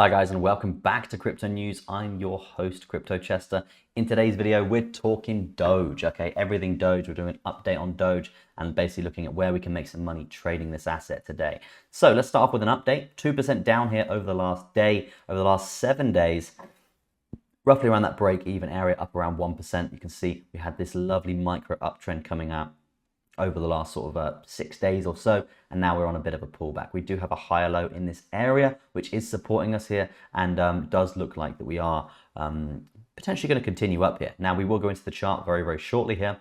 Hi guys, and welcome back to Crypto News. I'm your host, Crypto Chester. In today's video, we're talking Doge, okay? Everything Doge. We're doing an update on Doge and basically looking at where we can make some money trading this asset today. So let's start off with an update. 2% down here over the last day, over the last 7 days. Roughly around that break-even area, up around 1%. You can see we had this lovely micro uptrend coming out over the last sort of 6 days or so, and now we're on a bit of a pullback. We do have a higher low in this area, which is supporting us here, and does look like that we are potentially going to continue up here. Now, we will go into the chart very, very shortly here,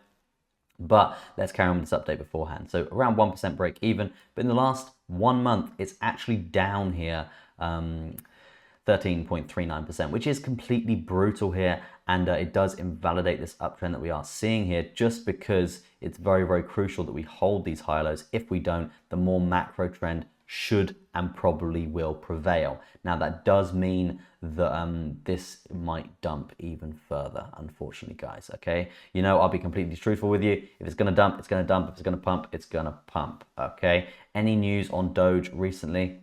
but let's carry on with this update beforehand. So around 1% break even, but in the last 1 month, it's actually down here 13.39%, which is completely brutal here, and it does invalidate this uptrend that we are seeing here, just because it's very, very crucial that we hold these high lows. If we don't, the more macro trend should and probably will prevail. Now, that does mean that this might dump even further, unfortunately, guys, okay? You know, I'll be completely truthful with you. If it's going to dump, it's going to dump. If it's going to pump, it's going to pump, okay? Any news on Doge recently?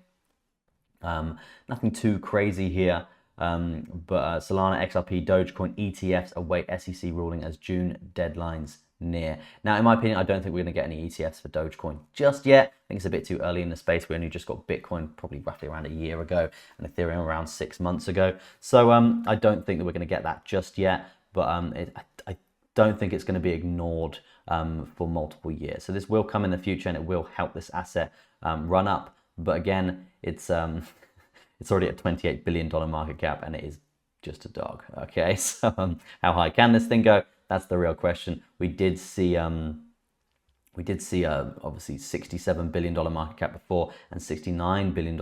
Nothing too crazy here, but Solana, XRP, Dogecoin, ETFs await SEC ruling as June deadlines near. Now, in my opinion, I don't think we're going to get any ETFs for Dogecoin just yet. I think it's a bit too early in the space. We only just got Bitcoin probably roughly around a year ago, and Ethereum around 6 months ago. So I don't think that we're going to get that just yet, but I don't think it's going to be ignored for multiple years. So this will come in the future, and it will help this asset run up. But again, it's already at $28 billion market cap, and it is just a dog. Okay, so how high can this thing go? That's the real question. We did see obviously $67 billion market cap before, and $69 billion,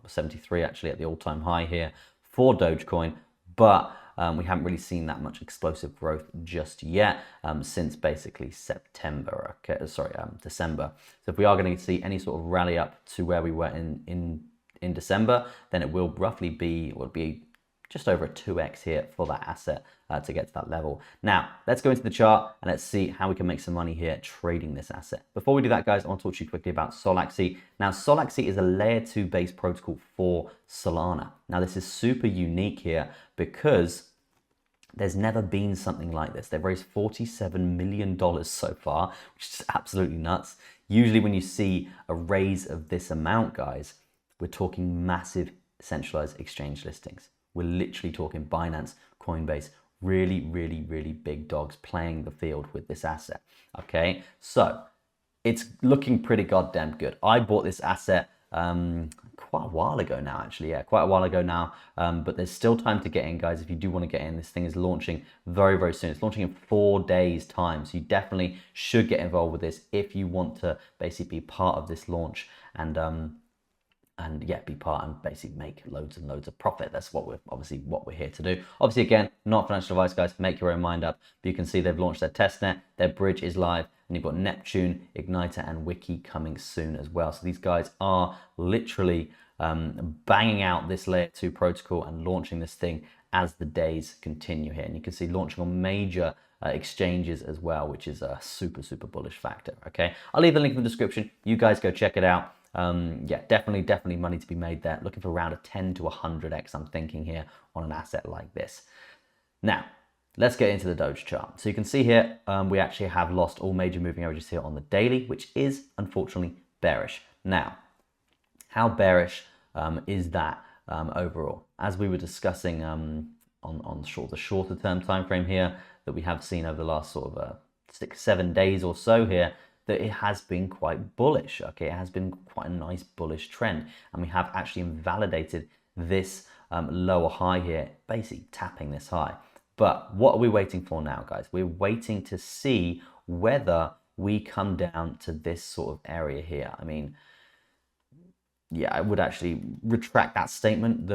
73 actually at the all-time high here for Dogecoin, but we haven't really seen that much explosive growth just yet since basically September. Okay, sorry, December. So if we are going to see any sort of rally up to where we were in December, then it will roughly be just over a 2x here for that asset to get to that level. Now, let's go into the chart and let's see how we can make some money here trading this asset. Before we do that, guys, I want to talk to you quickly about Solaxy. Now, Solaxy is a layer 2 based protocol for Solana. Now, this is super unique here because there's never been something like this. They've raised $47 million so far, which is absolutely nuts. Usually when you see a raise of this amount, guys, we're talking massive centralized exchange listings. We're literally talking Binance, Coinbase, really, really, really big dogs playing the field with this asset. Okay, so it's looking pretty goddamn good. I bought this asset quite a while ago now, actually. Yeah, quite a while ago now. But there's still time to get in, guys. If you do want to get in, this thing is launching very, very soon. It's launching in 4 days' time. So you definitely should get involved with this if you want to basically be part of this launch and yeah, be part and basically make loads and loads of profit. That's what we're here to do. Obviously, again, not financial advice, guys. Make your own mind up. But you can see they've launched their testnet. Their bridge is live, and you've got Neptune, Igniter, and Wiki coming soon as well. So these guys are literally banging out this layer 2 protocol and launching this thing as the days continue here. And you can see launching on major exchanges as well, which is a super, super bullish factor. Okay, I'll leave the link in the description. You guys go check it out. Yeah, definitely money to be made there. Looking for around a 10 to 100x, I'm thinking here, on an asset like this. Now, let's get into the Doge chart. So you can see here, we actually have lost all major moving averages here on the daily, which is unfortunately bearish. Now, how bearish is that overall? As we were discussing on the shorter term time frame here, that we have seen over the last sort of 6-7 days or so here, that it has been quite bullish. Okay, it has been quite a nice bullish trend, and we have actually invalidated this lower high here, basically tapping this high. But what are we waiting for now, guys? We're waiting to see whether we come down to this sort of area here. I mean, yeah, I would actually retract that statement.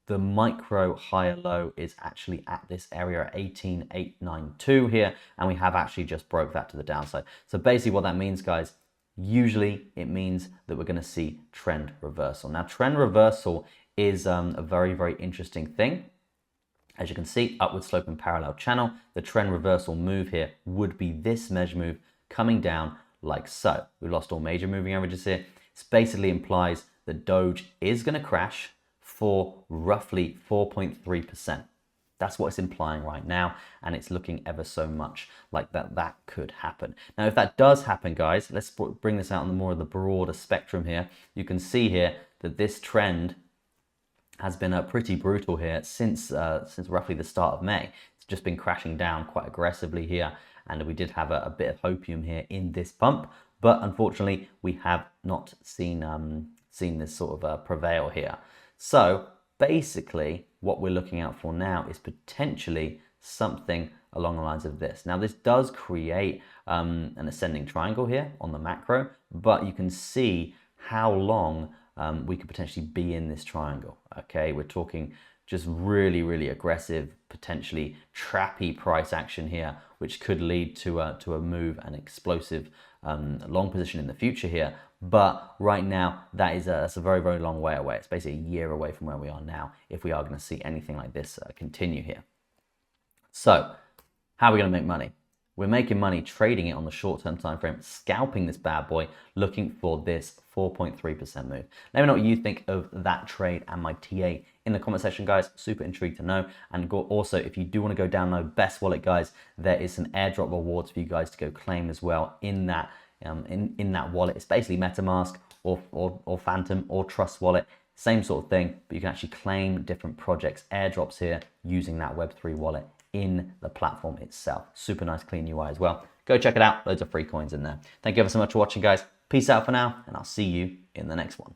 The micro higher low is actually at this area at 18,892 here, and we have actually just broke that to the downside. So basically what that means, guys, usually it means that we're going to see trend reversal. Now, trend reversal is a very, very interesting thing. As you can see, upward sloping parallel channel. The trend reversal move here would be this measure move coming down like so. We lost all major moving averages here. This basically implies that Doge is going to crash, for roughly 4.3%. That's what it's implying right now, and it's looking ever so much like that could happen. Now, if that does happen, guys, let's bring this out on the more of the broader spectrum here. You can see here that this trend has been pretty brutal here since roughly the start of May. It's just been crashing down quite aggressively here, and we did have a bit of hopium here in this pump, but unfortunately we have not seen this sort of prevail here. So basically what we're looking out for now is potentially something along the lines of this. Now, this does create an ascending triangle here on the macro, but you can see how long we could potentially be in this triangle. Okay, we're talking just really, really aggressive, potentially trappy price action here, which could lead to a move, an explosive long position in the future here. But right now, that's a very, very long way away. It's basically a year away from where we are now if we are going to see anything like this continue here. So how are we going to make money? We're making money trading it on the short-term time frame, scalping this bad boy, looking for this 4.3% move. Let me know what you think of that trade and my TA in the comment section, guys. Super intrigued to know. And also, if you do want to go download Best Wallet, guys, there is some airdrop rewards for you guys to go claim as well in that in that wallet. It's basically MetaMask or Phantom or Trust Wallet. Same sort of thing, but you can actually claim different projects, airdrops here using that Web3 wallet in the platform itself. Super nice, clean UI as well. Go check it out. Loads of free coins in there. Thank you ever so much for watching, guys. Peace out for now, and I'll see you in the next one.